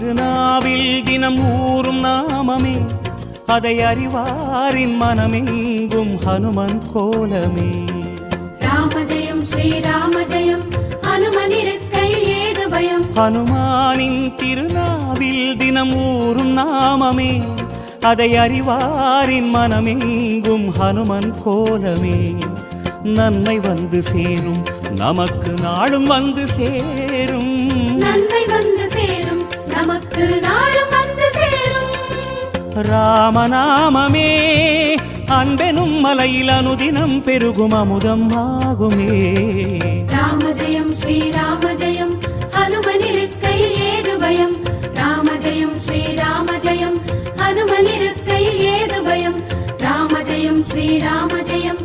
திருநாவில் தினம் ஊறும் நாமமே, அதை அறிவாரின் மனமெங்கும் ஹனுமன் கோலமே. ராம ஜெயம் ஸ்ரீராம ஜெயம், ஹனுமன் இருக்கையில் ஏது பயம். ஹனுமானின் திருநாவில் தினம் ஊறும் நாமமே, அதை அறிவாரின் மனமெங்கும் ஹனுமன் கோலமே. நன்மை வந்து சேரும், நமக்கு நாளும் வந்து சேரும். நன்மை வந்து சேரும், நமக்கு நாளும் வந்து சேரும். ராமநாமமே அன்பெனும் மலையில் அனுதினம் பெருகும் அமுதம் ஆகுமே. ராம ஜெயம் ஸ்ரீராம ஜெயம், ஹனுமன் இருக்கையில் ஏது பயம். ராம ஜெயம் ஸ்ரீராம ஜெயம், ஹனுமன் இருக்கையில் ஏது பயம். ராம ஜெயம் ஸ்ரீராம ஜெயம்.